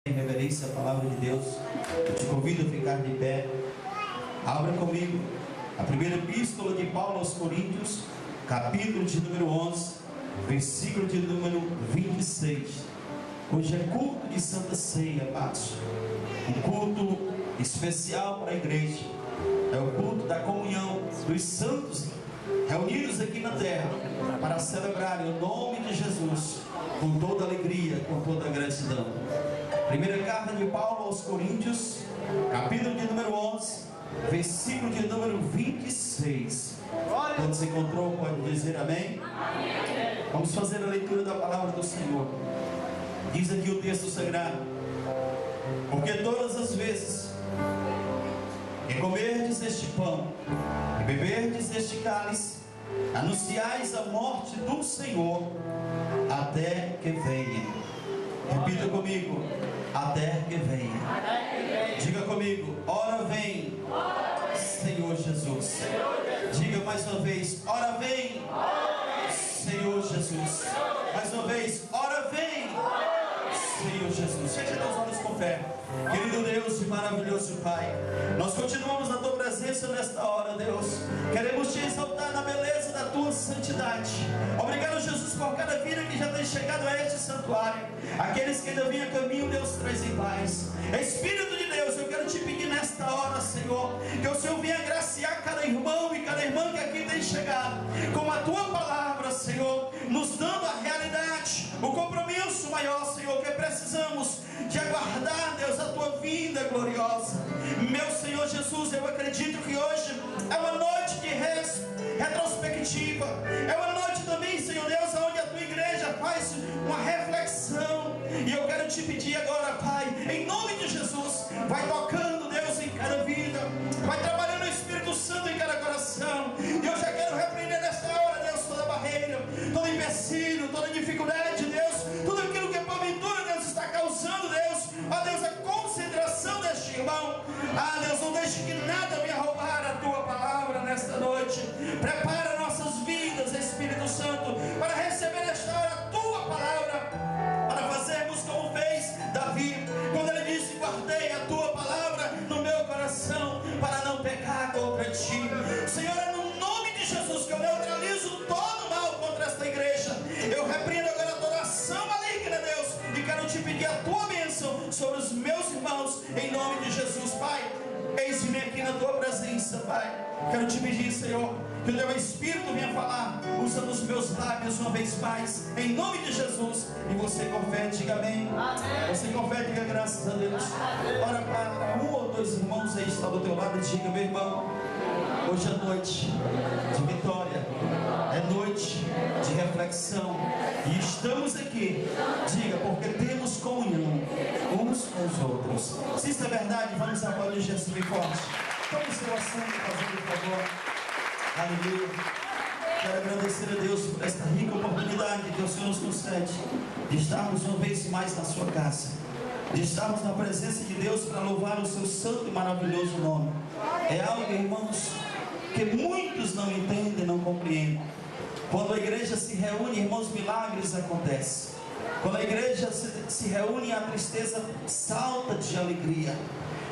Em reverência à palavra de Deus, eu te convido a ficar de pé. Abra comigo a primeira epístola de Paulo aos Coríntios, capítulo de número 11, versículo de número 26. Hoje é culto de Santa Ceia, amados. Um culto especial para a igreja. É o culto da comunhão dos santos reunidos aqui na terra para celebrar o nome de Jesus com toda alegria, com toda gratidão. Primeira carta de Paulo aos Coríntios, capítulo de número 11, versículo de número 26. Quando se encontrou, pode dizer amém? Amém. Vamos fazer a leitura da palavra do Senhor. Diz aqui o texto sagrado: porque todas as vezes que comerdes este pão e beberdes este cálice, anunciais a morte do Senhor até que venha. Repita comigo: até que venha. Diga comigo: ora vem, Senhor Jesus. Diga mais uma vez: ora vem, Senhor Jesus. Mais uma vez: ora vem, Senhor Jesus. Feche teus olhos com fé. Querido Deus e maravilhoso Pai, nós continuamos na Tua presença nesta hora, Deus. Queremos Te exaltar na beleza da Tua santidade. Obrigado, Jesus, por cada vida que já tem chegado a este santuário. Aqueles que ainda vêm a caminho, Deus, traz em paz. Espírito de Deus, eu quero Te pedir nesta hora, Senhor, que o Senhor venha agraciar cada irmão e cada irmã que aqui tem chegado com a Tua palavra, Senhor, nos dando a realidade, o compromisso maior, Senhor, que precisamos de aguardar, Deus, a Tua vinda gloriosa. Meu Senhor Jesus, eu acredito que hoje é uma noite de retrospectiva, é uma noite também, Senhor Deus, onde a Tua igreja faz uma reflexão. E eu quero Te pedir agora, Pai, em nome de Jesus, vai tocando, Deus, em cada vida, vai trabalhando o Espírito Santo em cada coração. E eu já quero repreender nesta hora, Deus, toda barreira, todo empecilho, toda dificuldade, Deus, tudo aquilo que porventura, Deus, está causando, Deus, ó Deus, a concentração deste irmão. Ah, Deus, não deixe que nada venha roubar a Tua palavra nesta noite. Prepara nossas vidas, Espírito Santo, para receber nesta hora a Tua palavra, para fazermos como fez Davi, quando ele disse: guardei a Tua palavra no meu coração, para não pecar contra Ti. Senhor, é no nome de Jesus que eu neutralizo todo mal contra esta igreja. Eu repreendo agora toda ação maligna, Deus, e quero Te pedir a Tua bênção sobre os meus irmãos, em nome de Jesus. Pai, eis-me aqui na Tua presença, Pai. Quero Te pedir, Senhor, que o Teu Espírito venha falar, usando os meus lábios uma vez mais, em nome de Jesus. E você confere, diga amém. Amém. Você confere, diga graças a Deus. Amém. Ora para um ou dois irmãos aí está do teu lado e diga: meu irmão, hoje é noite de vitória, é noite de reflexão, e estamos aqui, diga, porque temos comunhão uns com os outros. Se isso é verdade, vamos aplaudir Jesus bem forte. Tome seu assento, fazendo por favor. Aleluia. Quero agradecer a Deus por esta rica oportunidade que o Senhor nos concede de estarmos uma vez mais na sua casa, de estarmos na presença de Deus para louvar o seu santo e maravilhoso nome. É algo, irmãos, que muitos não entendem, não compreendem. Quando a igreja se reúne, irmãos, milagres acontecem. Quando a igreja se reúne, a tristeza salta de alegria.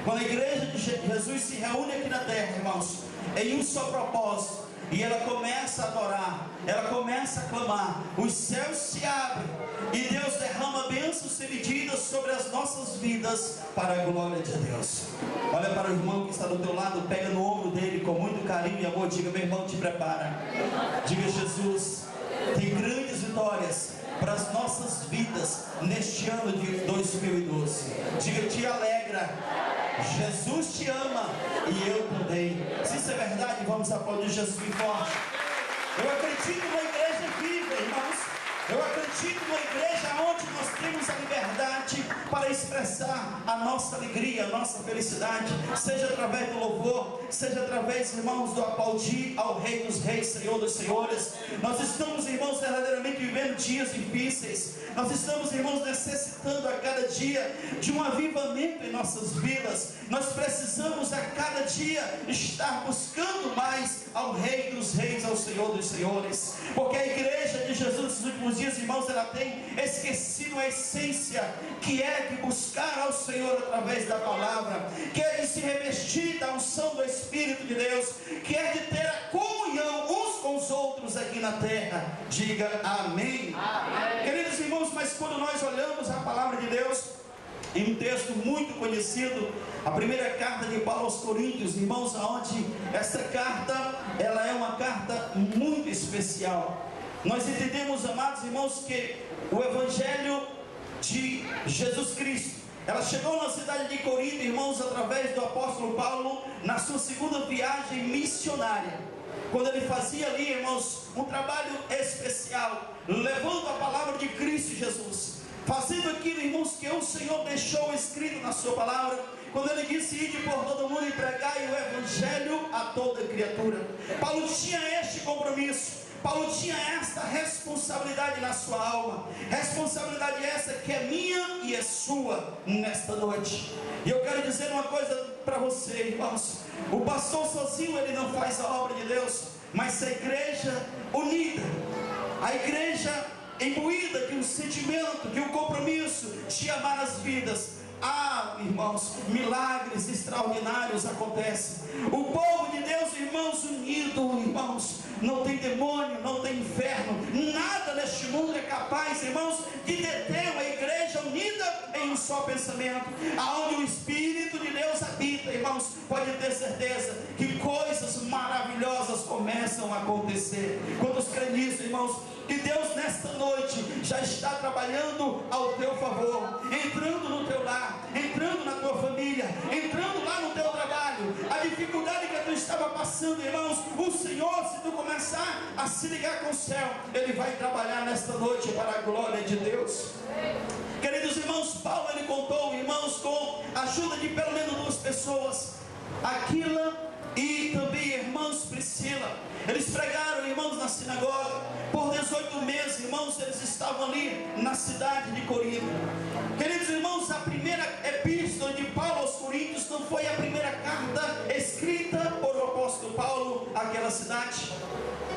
Quando a igreja de Jesus se reúne aqui na terra, irmãos, em um só propósito, e ela começa a adorar, ela começa a clamar, os céus se abrem e Deus derrama bênçãos sem medidas sobre as nossas vidas, para a glória de Deus. Olha para o irmão que está do teu lado, pega no ombro dele com muito carinho e amor, diga: meu irmão, te prepara. Diga: Jesus tem grandes vitórias para as nossas vidas neste ano de 2012. Diga: te alegra, Jesus te ama e eu também. Se isso é verdade, vamos aplaudir Jesus bem forte. Eu acredito numa igreja viva, irmãos. Eu acredito numa igreja onde nós temos a liberdade para expressar a nossa alegria, a nossa felicidade, seja através do louvor, seja através, irmãos, do aplaudir ao Rei dos Reis, Senhor dos Senhores. Nós estamos, irmãos, verdadeiramente vivendo dias difíceis. Nós estamos, irmãos, necessitando a cada dia de um avivamento em nossas vidas. Nós precisamos a cada dia estar buscando mais ao Rei dos Reis, ao Senhor dos Senhores, porque a igreja de Jesus nos últimos dias, irmãos, ela tem esquecido a essência, que é de buscar ao Senhor através da palavra, que é de se revestir da unção do Espírito de Deus, que é de ter a comunhão uns com os outros aqui na terra. Diga amém. Amém. Queridos irmãos, mas quando nós olhamos a palavra de Deus, em um texto muito conhecido, a primeira carta de Paulo aos Coríntios, irmãos, aonde essa carta, ela é uma carta muito especial. Nós entendemos, amados irmãos, que o Evangelho de Jesus Cristo, ela chegou na cidade de Corinto, irmãos, através do apóstolo Paulo, na sua segunda viagem missionária, quando ele fazia ali, irmãos, um trabalho especial, levando a palavra de Cristo Jesus, fazendo aquilo, irmãos, que o Senhor deixou escrito na sua palavra, quando ele disse: ide por todo mundo e pregai o Evangelho a toda criatura. Paulo tinha este compromisso, Paulo tinha esta responsabilidade na sua alma, responsabilidade essa que é minha e é sua nesta noite. E eu quero dizer uma coisa para você, irmãos: o pastor sozinho ele não faz a obra de Deus, mas a igreja unida, a igreja imbuída de um sentimento, de um compromisso de amar as vidas. Irmãos, milagres extraordinários acontecem. O povo de Deus, irmãos, unido, irmãos, não tem demônio, não tem inferno, nada neste mundo é capaz, irmãos, de deter uma igreja unida em um só pensamento, aonde o Espírito de Deus habita, irmãos. Pode ter certeza que coisas maravilhosas começam a acontecer. Quantos creem nisso, irmãos? Que Deus nesta noite já está trabalhando ao teu favor, entrando no teu lar, entrando na tua família, entrando lá no teu trabalho. A dificuldade que tu estava passando, irmãos, o Senhor, se tu começar a se ligar com o céu, Ele vai trabalhar nesta noite para a glória de Deus. Queridos irmãos, Paulo ele contou, irmãos, com a ajuda de pelo menos duas pessoas, Aquila e também irmãos Priscila. Eles pregaram, irmãos, na sinagoga por 18 meses, irmãos. Eles estavam ali na cidade de Corinto. Queridos irmãos, a primeira epístola de Paulo aos Coríntios não foi a primeira carta escrita por o apóstolo Paulo àquela cidade.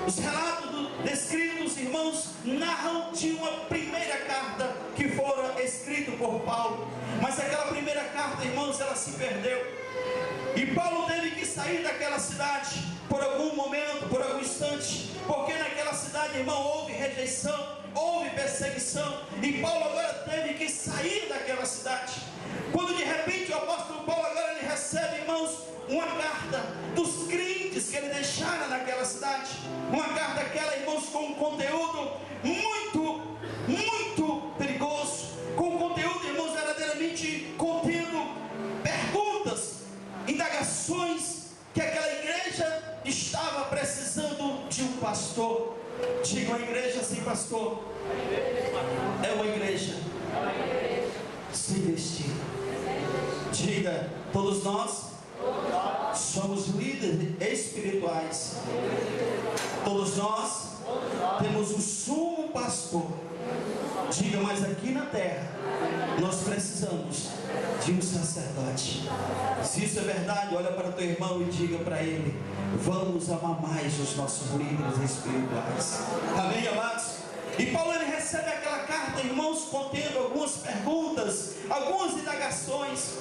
Os relatos descritos, irmãos, narram de uma primeira carta que fora escrita por Paulo, mas aquela primeira carta, irmãos, ela se perdeu. E Paulo teve que sair daquela cidade por algum momento, por algum instante, porque naquela cidade, irmão, houve rejeição, houve perseguição, e Paulo agora teve que sair daquela cidade. Quando de repente o apóstolo Paulo agora ele recebe, irmãos, uma carta dos crentes que ele deixara naquela cidade, uma carta aquela, irmãos, com um conteúdo muito perigoso, com um conteúdo, irmãos, verdadeiramente contendo perguntas, indagações, que aquela igreja estava precisando de um pastor. Diga: uma igreja sem pastor é uma igreja sem destino. Diga: todos nós somos líderes espirituais. Todos nós temos um sumo pastor. Diga: mas aqui na terra nós precisamos de um sacerdote. Se isso é verdade, olha para teu irmão e diga para ele: vamos amar mais os nossos líderes espirituais. Amém, amados? E Paulo ele recebe aquela carta, irmãos, contendo algumas perguntas, algumas indagações.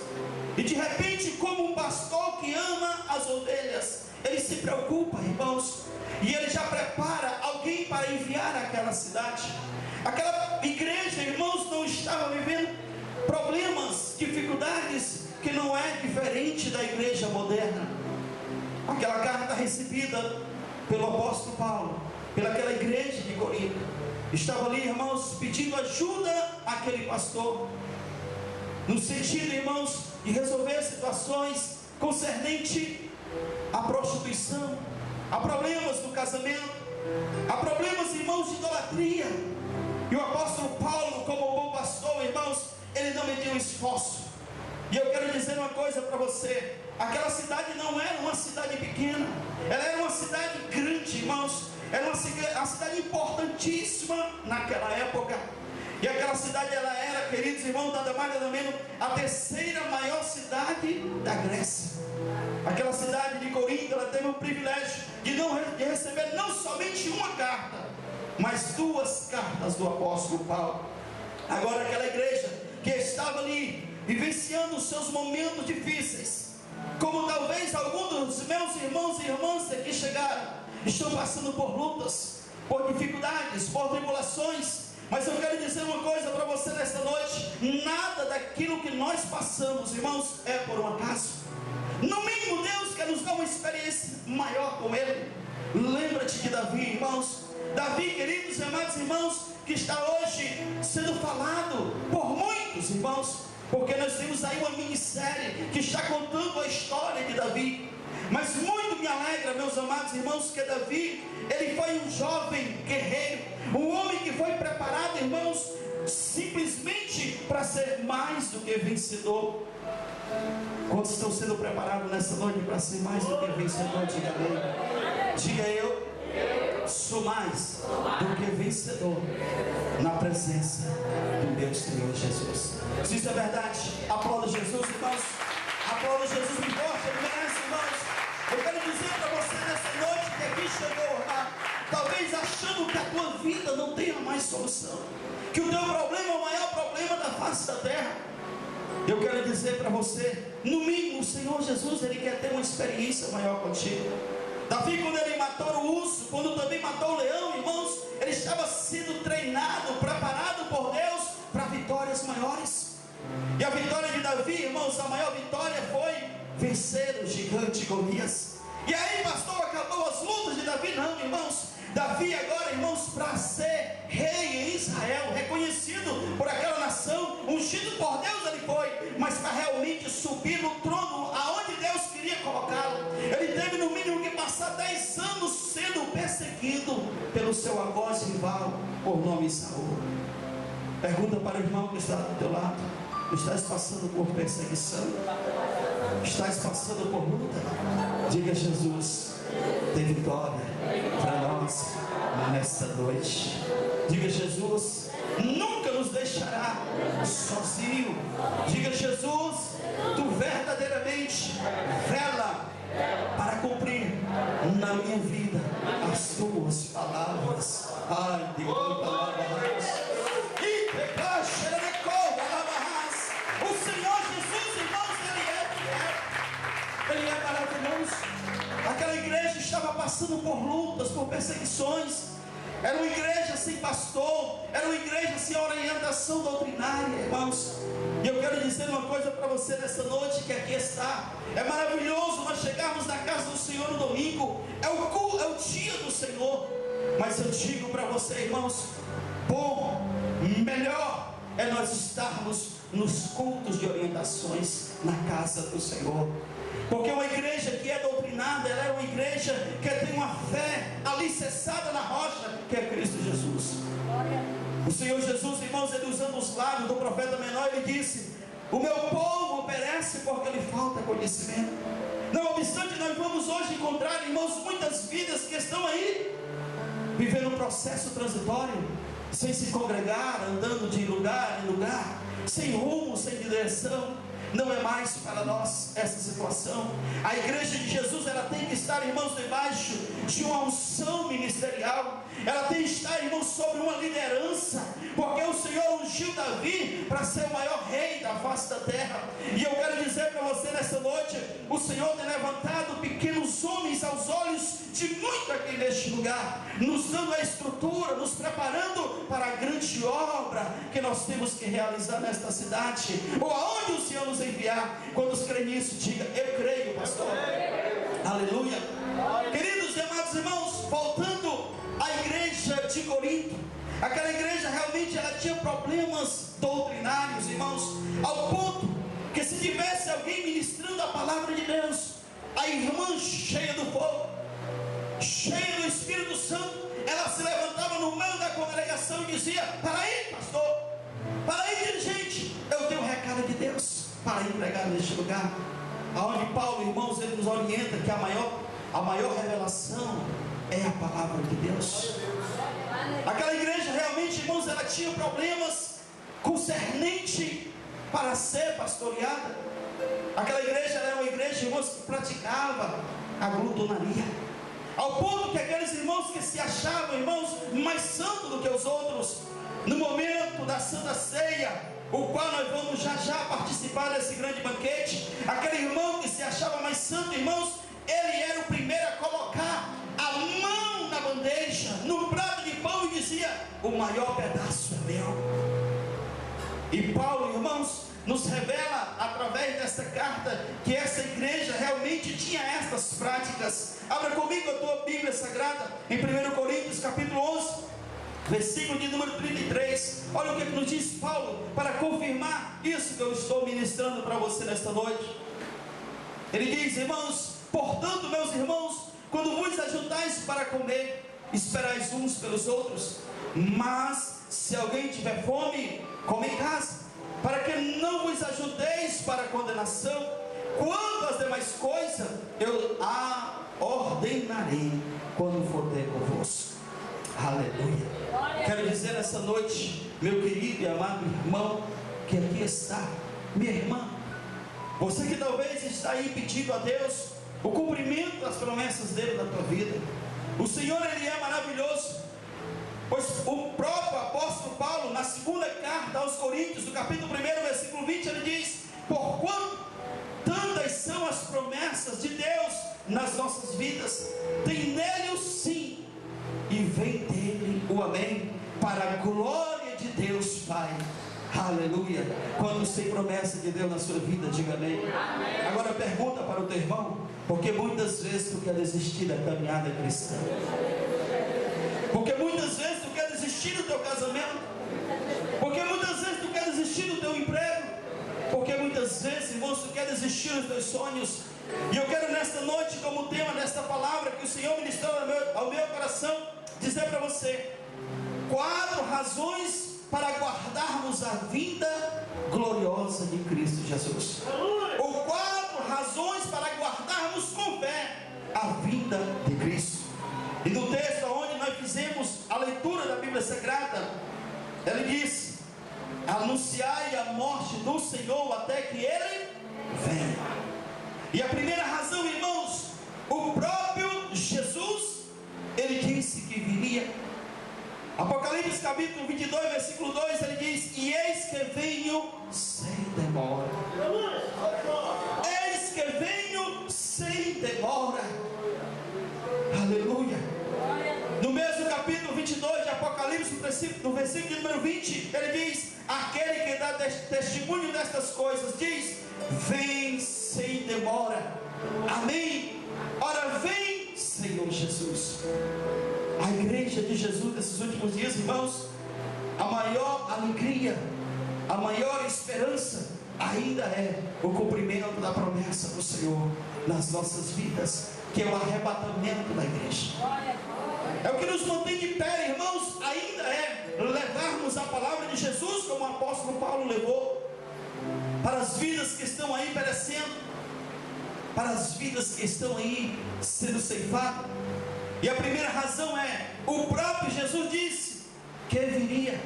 E de repente, como um pastor que ama as ovelhas, ele se preocupa, irmãos, e ele já prepara alguém para enviar àquela cidade. Aquela igreja, irmãos, não estava vivendo problemas, dificuldades, que não é diferente da igreja moderna. Aquela carta recebida pelo apóstolo Paulo, pelaquela igreja de Corinto, estava ali, irmãos, pedindo ajuda àquele pastor, no sentido, irmãos, de resolver situações concernente à prostituição, a problemas do casamento, a problemas, irmãos, de idolatria. E o apóstolo Paulo, como bom pastor, irmãos, ele não mediu esforço. E eu quero dizer uma coisa para você: aquela cidade não era uma cidade pequena, ela era uma cidade grande, irmãos. Era uma cidade importantíssima naquela época. E aquela cidade, ela era, queridos irmãos, nada mais nada menos, a terceira maior cidade da Grécia. Aquela cidade de Corinto, ela teve o privilégio de receber não somente uma carta, mais 2 cartas do apóstolo Paulo. Agora aquela igreja que estava ali vivenciando os seus momentos difíceis, como talvez alguns dos meus irmãos e irmãs que aqui chegaram, estão passando por lutas, por dificuldades, por tribulações. Mas eu quero dizer uma coisa para você nesta noite: nada daquilo que nós passamos, irmãos, é por um acaso. No mínimo Deus quer nos dar uma experiência maior com Ele. Lembra-te de Davi, irmãos. Davi, queridos e amados irmãos, que está hoje sendo falado por muitos irmãos, porque nós temos aí uma minissérie que está contando a história de Davi. Mas muito me alegra, meus amados irmãos, que Davi, ele foi um jovem guerreiro, um homem que foi preparado, irmãos, simplesmente para ser mais do que vencedor. Quantos estão sendo preparados nessa noite para ser mais do que vencedor? Diga amém. Diga: eu sou mais do que vencedor na presença do meu Senhor Jesus. Se isso é verdade, aplauda Jesus, irmãos. Aplauda Jesus bem forte, Ele merece, irmãos. Eu quero dizer para você nessa noite que aqui chegou, talvez achando que a tua vida não tenha mais solução, que o teu problema é o maior problema da face da terra. Eu quero dizer para você, no mínimo o Senhor Jesus, Ele quer ter uma experiência maior contigo. Davi, quando ele matou o urso, quando também matou o leão, irmãos, ele estava sendo treinado, preparado por Deus para vitórias maiores. E a vitória de Davi, irmãos, a maior vitória foi vencer o gigante Golias. E aí, pastor, acabou as lutas de Davi? Não, irmãos. Davi agora, irmãos, para ser rei em Israel, reconhecido por aquela nação, ungido por Deus ele foi, mas para realmente subir no trono aonde Deus queria colocá-lo, ele teve no mínimo que passar 10 anos sendo perseguido pelo seu algoz rival, por nome Saul. Pergunta para o irmão que está do teu lado: estás passando por perseguição? Estás passando por luta? Diga: Jesus tem vitória para nós nesta noite. Diga: Jesus nunca nos deixará sozinho. Diga: Jesus, tu verdadeiramente vela para cumprir na minha vida as tuas palavras. Ai, de quanta palavras. E o Senhor Jesus, irmãos, Ele é maravilhoso. Aquela igreja estava passando por lutas, por perseguições. Era uma igreja sem pastor, era uma igreja sem orientação doutrinária, irmãos. E eu quero dizer uma coisa para você nessa noite que aqui está. É maravilhoso nós chegarmos na casa do Senhor no domingo, é o dia do Senhor. Mas eu digo para você, irmãos, bom, melhor é nós estarmos nos cultos de orientações na casa do Senhor. Porque uma igreja que é doutrinada, ela é uma igreja que tem uma fé alicerçada na rocha, que é Cristo Jesus. O Senhor Jesus, irmãos, ele usando os lábios do profeta menor, ele disse: o meu povo perece porque lhe falta conhecimento. Não obstante, nós vamos hoje encontrar, irmãos, muitas vidas que estão aí vivendo um processo transitório, sem se congregar, andando de lugar em lugar, sem rumo, sem direção. Não é mais para nós essa situação. A igreja de Jesus, ela tem que estar, irmãos, debaixo de uma unção ministerial. Ela tem que estar, irmãos, sobre uma liderança, porque o Senhor ungiu Davi para ser o maior rei da face da terra. E eu quero dizer para você nessa noite, o Senhor tem levantado pequenos homens aos olhos de muito aqui neste lugar, nos dando a estrutura, nos preparando para a grande obra que nós temos que realizar nesta cidade, ou aonde o Senhor nos enviar. Quando creem nisso, diga: eu creio, pastor. Aleluia. Queridos e amados irmãos, voltando à igreja de Corinto, aquela igreja realmente ela tinha problemas doutrinários, irmãos, ao ponto que se tivesse alguém ministrando a palavra de Deus, a irmã cheia do fogo, cheia do Espírito Santo, ela se levantava no meio da congregação e dizia: para aí, pastor, para aí, dirigente, eu tenho um recado de Deus para entregar neste lugar. Aonde Paulo, irmãos, ele nos orienta que a maior revelação é a palavra de Deus. Aquela igreja realmente, irmãos, ela tinha problemas concernente para ser pastoreada. Aquela igreja era uma igreja, irmãos, que praticava a glutonaria. ao ponto que aqueles irmãos que se achavam, irmãos, mais santos do que os outros, no momento da Santa Ceia, o qual nós vamos já participar desse grande banquete, aquele irmão que se achava mais santo, irmãos, ele era o primeiro a colocar a mão na bandeja, no prato de pão, e dizia: o maior pedaço é meu. E Paulo, irmãos, nos revela através dessa carta que essa igreja realmente tinha estas práticas. Abra comigo a tua Bíblia Sagrada em 1 Coríntios capítulo 11, versículo de número 33. Olha o que nos diz Paulo, para confirmar isso que eu estou ministrando para você nesta noite. Ele diz: irmãos, portanto, meus irmãos, quando vos ajuntais para comer, esperais uns pelos outros. Mas se alguém tiver fome, come em casa, para que não vos ajunteis para condenação. Quanto às demais coisas, eu a ordenarei quando for ter convosco. Aleluia. Quero dizer nessa noite, meu querido e amado irmão, que aqui está, minha irmã, você que talvez está aí pedindo a Deus o cumprimento das promessas dele na tua vida. O Senhor, ele é maravilhoso, pois o próprio apóstolo Paulo, na segunda carta aos Coríntios, no capítulo 1, versículo 20, ele diz: porquanto tantas são as promessas de Deus nas nossas vidas, tem nele o sim, e vem dele o amém, para a glória de Deus Pai. Aleluia. Quando tem promessa de Deus na sua vida, diga amém. Agora pergunta para o teu irmão: porque muitas vezes tu quer desistir da caminhada cristã? Porque muitas vezes tu quer desistir do teu casamento? Porque muitas vezes tu quer desistir do teu emprego? Porque muitas vezes, irmãos, tu quer desistir dos teus sonhos? E eu quero nesta noite, como tema desta palavra que o Senhor ministrou ao meu coração, dizer para você 4 razões para guardarmos a vida gloriosa de Cristo Jesus. Ou 4 razões para guardarmos com fé a vida de Cristo. E no texto onde nós fizemos a leitura da Bíblia Sagrada, ele diz: anunciai a morte do Senhor até que Ele venha. E a primeira razão, irmãos, o próprio Jesus, ele disse que viria. Apocalipse capítulo 22, versículo 2, ele diz: e eis que venho sem demora. Eis que venho sem demora. Aleluia. No mesmo capítulo 22 de Apocalipse, no versículo número 20, ele diz: aquele que dá testemunho destas coisas diz: vem sem demora. Amém. Ora, vem, Senhor Jesus. A igreja de Jesus nesses últimos dias, irmãos, a maior alegria, a maior esperança ainda é o cumprimento da promessa do Senhor nas nossas vidas, que é o arrebatamento da igreja. É o que nos mantém de pé, irmãos, ainda é levarmos a palavra de Jesus, como o apóstolo Paulo levou, para as vidas que estão aí perecendo, para as vidas que estão aí sendo ceifadas. E a primeira razão é: o próprio Jesus disse que viria.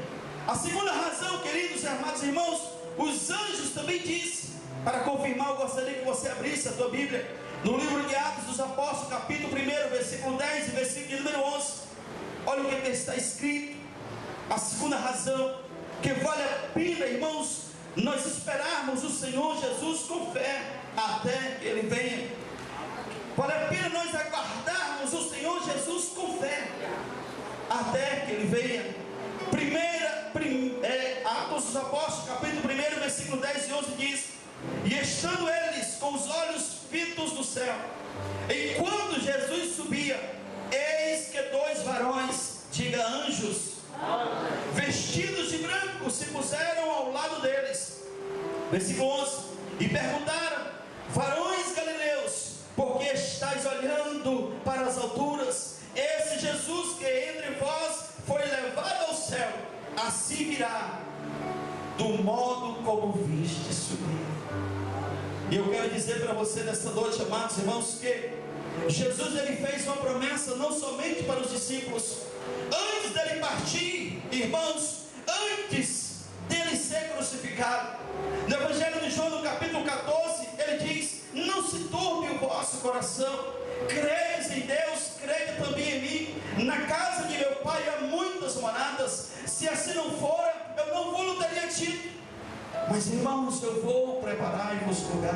A segunda razão, queridos e amados irmãos, os anjos também disseram. Para confirmar, eu gostaria que você abrisse a tua Bíblia no livro de Atos dos Apóstolos, capítulo 1, versículo 10 e versículo número 11. Olha o que está escrito. A segunda razão, que vale a pena, irmãos, nós esperarmos o Senhor Jesus com fé até que Ele venha. Vale a pena nós aguardarmos o Senhor Jesus com fé até que Ele venha. Atos dos Apóstolos, capítulo 1, versículo 10 e 11 diz: e estando eles com os olhos fitos no céu, enquanto Jesus subia, eis que 2 varões, diga anjos, vestidos de branco, se puseram ao lado deles. Versículo 11: e perguntaram: varões galileus, por que estáis olhando para as alturas? Esse Jesus que entre vós foi levado ao céu, assim virá, do modo como viste subir. E eu quero dizer para você nesta noite, amados irmãos, que Jesus, ele fez uma promessa não somente para os discípulos. Antes dele partir, irmãos, antes dele ser crucificado, no Evangelho de João, no capítulo 14, ele diz: não se turbe o vosso coração, credes em Deus, crede irmãos, eu vou preparar-vos lugar,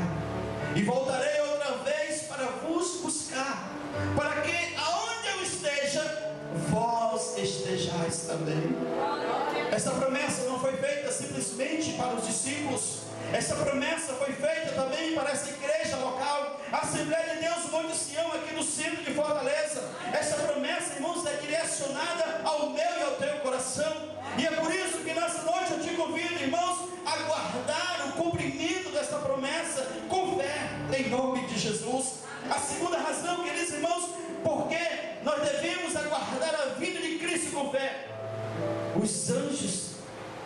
e voltarei outra vez para vos buscar, para que aonde eu esteja, vós estejais também. Essa promessa não foi feita simplesmente para os discípulos. Essa promessa foi feita também para essa igreja local, a Assembleia de Deus Monte Sião, aqui no centro de Fortaleza. Essa promessa, irmãos, é direcionada ao meu e ao teu coração. E é por isso que nessa noite eu te convido, irmãos, a guardar o cumprimento dessa promessa com fé, em nome de Jesus. A segunda razão, queridos irmãos, porque nós devemos aguardar a vinda de Cristo com fé. Os anjos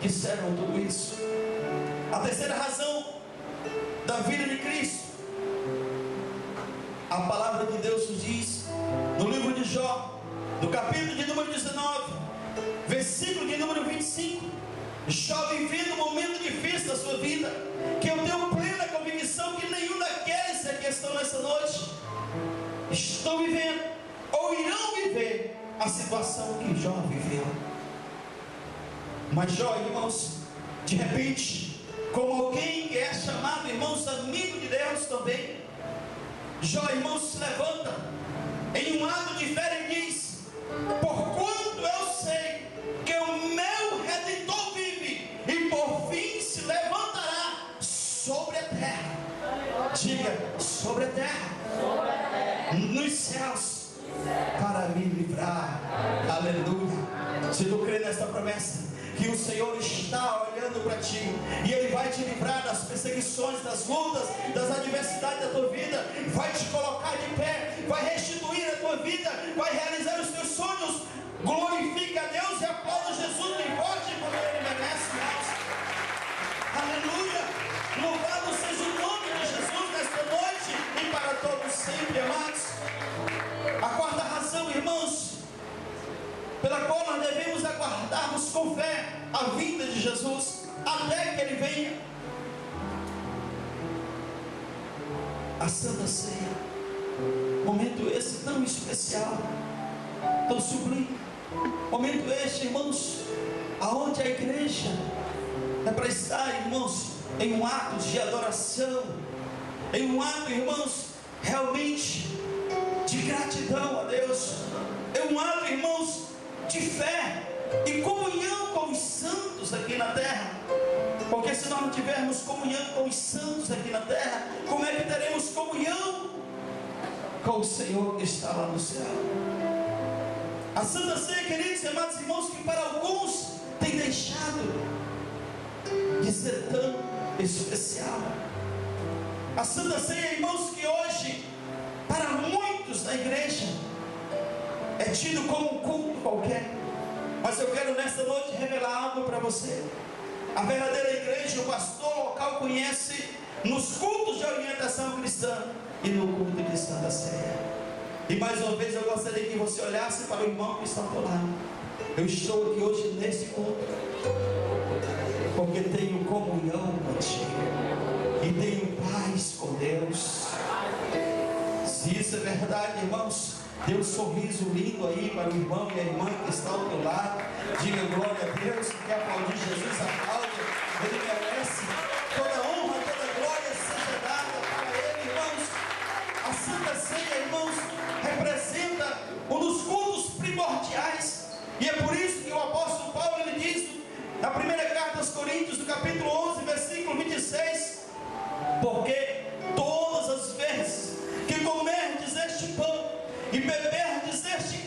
disseram tudo isso. A terceira razão da vinda de Cristo, a palavra de Deus nos diz no livro de Jó, no capítulo de número 19, versículo de número 25. Jó vivendo um momento difícil da sua vida, que eu tenho plena convicção que nenhum daqueles que estão nessa noite estão vivendo ou irão viver a situação que Jó viveu. Mas Jó, irmãos, de repente, como alguém que é chamado, irmãos, amigo de Deus também, Jó, irmãos, se levanta em um ato de fé e diz: porquanto eu sei que o meu Redentor vive, e por fim se levantará sobre a terra. Diga, sobre a terra, nos céus, para me livrar. Aleluia. Se tu crê nesta promessa, que o Senhor está olhando para ti, e Ele vai te livrar das perseguições, das lutas, das adversidades da tua vida, vai te colocar de pé, vai restituir a tua vida, vai realizar os teus sonhos. Glorifica a Deus e aplauda Jesus bem forte, porque Ele merece, irmãos. Aleluia. Louvado seja o nome de Jesus nesta noite e para todos sempre, amados. A quarta razão, irmãos, pela qual nós devemos aguardarmos com fé a vinda de Jesus até que Ele venha, a Santa Ceia. Momento esse tão especial, tão sublime. Momento este, irmãos, aonde a igreja é para estar, irmãos, em um ato de adoração, em um ato, irmãos, realmente de gratidão a Deus. É um ato, irmãos, de fé e comunhão com os santos aqui na terra. Porque se nós não tivermos comunhão com os santos aqui na terra, como é que teremos comunhão com o Senhor que está lá no céu? A Santa Ceia, queridos e amados irmãos, que para alguns tem deixado de ser tão especial. A Santa Ceia, irmãos, que hoje para muitos da igreja é tido como um culto qualquer. Mas eu quero nesta noite revelar algo para você. A verdadeira igreja, o pastor local conhece nos cultos de orientação cristã e no culto de Santa Ceia. E mais uma vez eu gostaria que você olhasse para o irmão que está ao teu lado. Eu estou aqui hoje nesse culto porque tenho comunhão contigo e tenho paz com Deus. Se isso é verdade, irmãos, dê um sorriso lindo aí para o irmão e a irmã que está ao teu lado. Diga glória a Deus. Se quer aplaudir Jesus, aplaude. Ele merece toda honra, toda glória seja dada para Ele, irmãos. A Santa Ceia, irmãos, representa um dos cultos primordiais. E é por isso que o apóstolo Paulo, ele diz na primeira carta aos Coríntios, no capítulo 11, versículo 26: porque todas as vezes que comerdes este pão e beberdes este